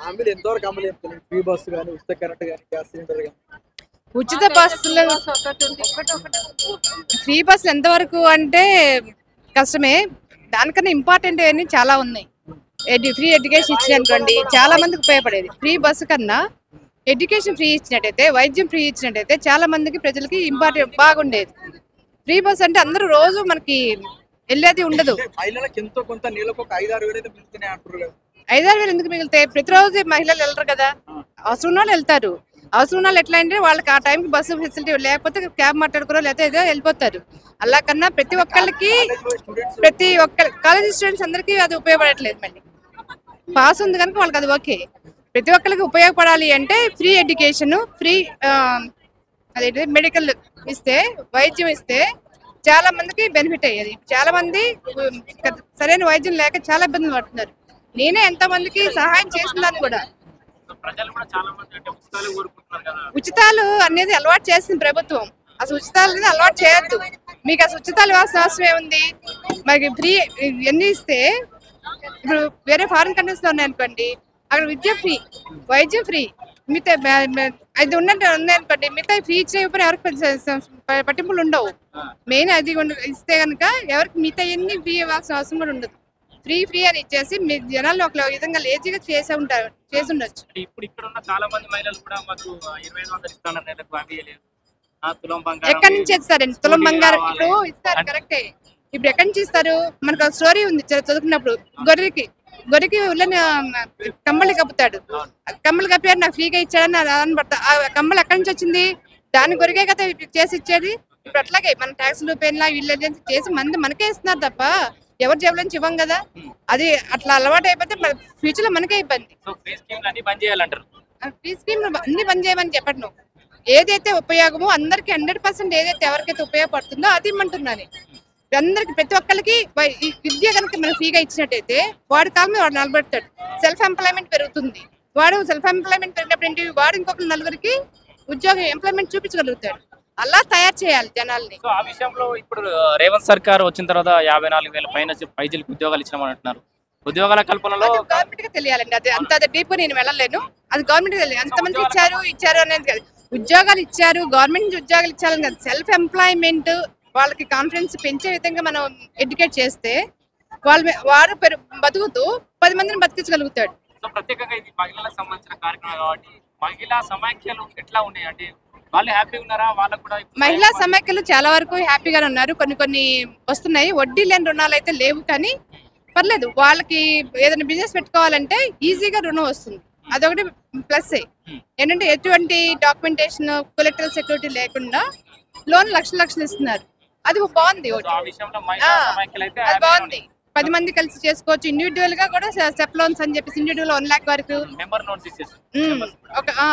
హామీలు ఎంతవరకు అమలు చేస్తున్నారు? ఫ్రీ బస్సు గాని, ఉచిత కరెంట్ గాని, గ్యాస్ సిలిండర్ గాని. ఉచిత బస్సులు ఫ్రీ బస్ ఎంతవరకు అంటే కష్టమే. దానికన్నా ఇంపార్టెంట్ అని చాలా ఉన్నాయి. ఫ్రీ ఎడ్యుకేషన్ ఇచ్చినటువంటి చాలా మందికి ఉపయోగపడేది. ఫ్రీ బస్సు కన్నా ఎడ్యుకేషన్ ఫ్రీ ఇచ్చినట్టయితే, వైద్యం ఫ్రీ ఇచ్చినట్టయితే చాలా మందికి ప్రజలకి ఇంపార్టెంట్ బాగుండేది. ఫ్రీ బస్ అంటే అందరూ రోజు మనకి వెళ్ళేది ఉండదు. మహిళలకు ఎంతో కొంత నెలకు ఒక 5-6 వేలు అయితే మిగులుతున్నాయి అంటారు కదా. 5-6 వేలు ఎందుకు మిగులుతాయి? ప్రతిరోజు మహిళలు వెళ్ళరు కదా, అవసరం వాళ్ళు వెళ్తారు. అవసరం వాళ్ళు ఎట్లా అంటే వాళ్ళకి ఆ టైంకి బస్సు ఫెసిలిటీ లేకపోతే క్యాబ్ మాట్లాడుకోరో లేకపోతే ఏదో వెళ్ళిపోతారు. అలా కన్నా ప్రతి ఒక్కరికి కాలేజ్ స్టూడెంట్స్ అందరికీ అది ఉపయోగపడట్లేదు. మళ్ళీ పాస్ ఉంది కనుక వాళ్ళకి అది ఓకే. ప్రతి ఒక్కరికి ఉపయోగపడాలి అంటే ఫ్రీ ఎడ్యుకేషన్, ఫ్రీ అదేంటి మెడికల్ ఇస్తే, వైద్యం ఇస్తే చాలా మందికి బెనిఫిట్ అయ్యేది. చాలా మంది సరైన వైద్యం లేక చాలా ఇబ్బందులు పడుతున్నారు. నేనే ఎంతో మందికి సహాయం చేస్తున్నాను కూడా. ఉచితాలు అనేది అలవాటు చేసింది ప్రభుత్వం. అసలు ఉచితాలు అనేది అలవాటు చేయొద్దు. మీకు అసలు ఉచితాలు ఇవ్వాల్సిన అవసరం ఏముంది? మనకి ఫ్రీ ఎన్ని ఇస్తే, ఇప్పుడు వేరే ఫారిన్ కంట్రీస్ లో ఉన్నాయనుకోండి, అక్కడ విద్య ఫ్రీ, వైద్యం ఫ్రీ, మిగతా అది ఉన్నాయనుకోండి, మిగతా ఫ్రీ ఇచ్చినప్పుడు ఎవరికి పట్టింపులు ఉండవు. మెయిన్ అది ఇస్తే కనుక ఎవరికి మిగతా ఎన్ని ఫ్రీ ఇవ్వాల్సిన అవసరం కూడా ఉండదు. ఫ్రీ అని ఇచ్చేసి మీ జనాలు ఒక విధంగా లేజీగా చేసి ఉండొచ్చు. ఇప్పుడు ఇక్కడ ఉన్న చాలా మంది మహిళలు కూడా మాకు 2500 ఇస్తున్నారు నెలకు, ఎక్కడి నుంచి ఇస్తారండి? తులం బంగారం ఇప్పుడు ఇస్తారు, కరెక్టే. ఇప్పుడు ఎక్కడి నుంచి ఇస్తారు? మనకు ఒక స్టోరీ ఉంది చదువుకున్నప్పుడు. గొర్రెకి ఉల్లని కమ్మలు కప్పుతాడు. కమ్మలు కప్పారు, నాకు ఫ్రీగా ఇచ్చాడని అనబడతా. ఆ కమ్మలు ఎక్కడి నుంచి వచ్చింది? దాని గొరికే కదా చేసి ఇచ్చేది. ఇప్పుడు అట్లాగే మన ట్యాక్స్లు పెన్లా వీళ్ళు చేసి మనకే ఇస్తున్నారు తప్ప ఎవరి జేబుల నుంచి ఇవ్వం కదా. అది అట్లా అలవాటు అయిపోతే ఫ్యూచర్ లో మనకే ఇబ్బంది. ఫ్రీ స్కీమ్ అన్ని బంద్ చేయాలంటారు. ఫ్రీ స్కీమ్ అన్ని బంద్ చేయమని చెప్పను. ఏదైతే ఉపయోగమో అందరికి 100% ఏదైతే ఎవరికైతే ఉపయోగపడుతుందో అది ఇమ్మంటున్నాను. అందరికి ప్రతి ఒక్కరికి విద్య కనుక మనం ఫ్రీగా ఇచ్చినట్టయితే వాడి కాలం మీద వాడు నిలబెడతాడు. సెల్ఫ్ ఎంప్లాయ్మెంట్ పెరుగుతుంది. వాడు సెల్ఫ్ ఎంప్లాయ్మెంట్ పెరిగినప్పుడు ఏంటి, వాడు ఇంకొకరు నలుగురికి ఉద్యోగం ఎంప్లాయ్మెంట్ చూపించగలుగుతాడు. అలా తయారు చేయాలి జనాల్ని. సో ఆ విషయంలో ఇప్పుడు రేవంత్ సర్కార్ వచ్చిన తర్వాత 54,000 పైన పైజీలకు ఉద్యోగాలు ఇచ్చినామని అంటున్నారు. ఉద్యోగాల కల్పనలో గవర్నమెంట్ గా తెలియాలండి. అది అంత డీప్ నేను వెళ్ళలేను. అది గవర్నమెంట్ తెలియాలి. ఎంతమంది ఇచ్చారు అనేది కాదు. ఉద్యోగాలు ఇచ్చారు, గవర్నమెంట్ నుంచి ఉద్యోగాలు ఇచ్చారని కాదు. సెల్ఫ్ ఎంప్లాయ్మెంట్ వాళ్ళకి కాన్ఫిడెన్స్ పెంచే విధంగా మనం ఎడ్యుకేట్ చేస్తే వాడు బతుకుతూ 10 మందిని బతికించగలుగుతాడు. సో ప్రత్యేకంగా ఇది మహిళలకు సంబంధించిన కార్యక్రమం కాబట్టి మహిళా సమాఖ్యలు ఎట్లా ఉన్నాయి అంటే వాళ్ళు హ్యాపీగా ఉన్నారా? వాళ్ళకు కూడా మహిళా సమాఖ్యలు చాలా వరకు హ్యాపీగానే ఉన్నారు. కొన్ని వస్తున్నాయి. వడ్డీ లేని రుణాలు అయితే లేవు, కానీ పర్లేదు. వాళ్ళకి ఏదైనా బిజినెస్ పెట్టుకోవాలంటే ఈజీగా రుణం వస్తుంది. అదొకటి ప్లస్. ఏంటంటే ఎటువంటి డాక్యుమెంటేషన్, కొలెక్టరల్ సెక్యూరిటీ లేకుండా లోన్ లక్షలు ఇస్తున్నారు. అది బాగుంది. అది బాగుంది. 10 మంది కలిసి చేసుకోవచ్చు. ఇండివిజువల్ గా కూడా స్టెప్ లోన్స్ అని చెప్పేసి ఇండివిజువల్ 1 lakh వరకు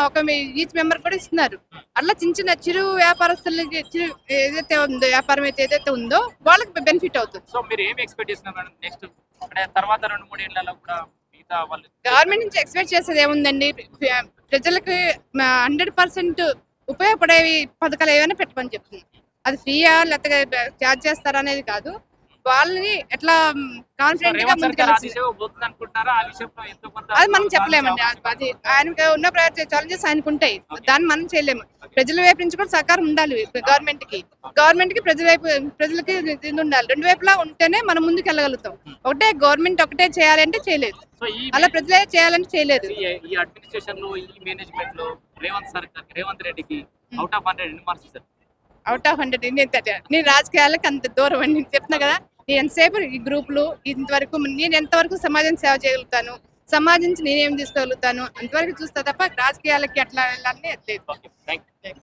ఒక ఈచ్ మెంబర్ కూడా ఇస్తున్నారు. అట్లా చిన్న చిరు వ్యాపారస్తులకి ఏదైతే ఉందో, వ్యాపారం ఏదైతే ఉందో వాళ్ళకి బెనిఫిట్ అవుతుంది. సో మీరు ఏమి ఎక్స్పెక్ట్ చేస్తున్నారు నెక్స్ట్ తర్వాత 2-3 ఏళ్లలో కూడా మిగతా వాళ్ళు? గవర్నమెంట్ నుంచి ఎక్స్పెక్ట్ చేసేది ఏముందండి? ప్రజలకు 100% ఉపయోగపడేవి పథకాలు ఏమైనా పెట్టమని చెప్తుంది. అది ఫ్రీయా లేకపోతే చార్జ్ చేస్తారా అనేది కాదు. వాళ్ళని ఎట్లా కాన్ఫిడెంట్ గా ముందుకెళ్ళాలి అది మనం చెప్పలేమండి. అది ఆయనకు ఉన్న ఛాలెంజెస్ ఆయనకు ఉంటాయి, దాన్ని మనం చేయలేము. ప్రజల వైపు నుంచి కూడా సహకారం ఉండాలి. గవర్నమెంట్ కి ప్రజలకి ఇది ఉండాలి. రెండు వైపులా ఉంటేనే మనం ముందుకు వెళ్ళగలుగుతాం. ఒకటే గవర్నమెంట్ ఒకటే చేయాలంటే చేయలేదు, అలా ప్రజలే చేయాలంటే చేయలేదు. ఈ అడ్మినిస్ట్రేషన్ లో, ఈ మేనేజ్మెంట్ లో రేవంత్ రెడ్డికి అవుట్ ఆఫ్ 100 ఎన్ని మార్క్స్ ఇస్తారు? అవుట్ ఆఫ్ 100 నేను రాజకీయాలకు అంత దూరం అని నేను చెప్తున్నా కదా. నేను ఎంతసేపు ఈ గ్రూపులు ఇంతవరకు నేను ఎంతవరకు సమాజం సేవ చేయగలుగుతాను, సమాజం నుంచి నేనేం తీసుకోగలుగుతాను అంతవరకు చూస్తా తప్ప రాజకీయాలకి అట్లా వెళ్ళాలని లేదు.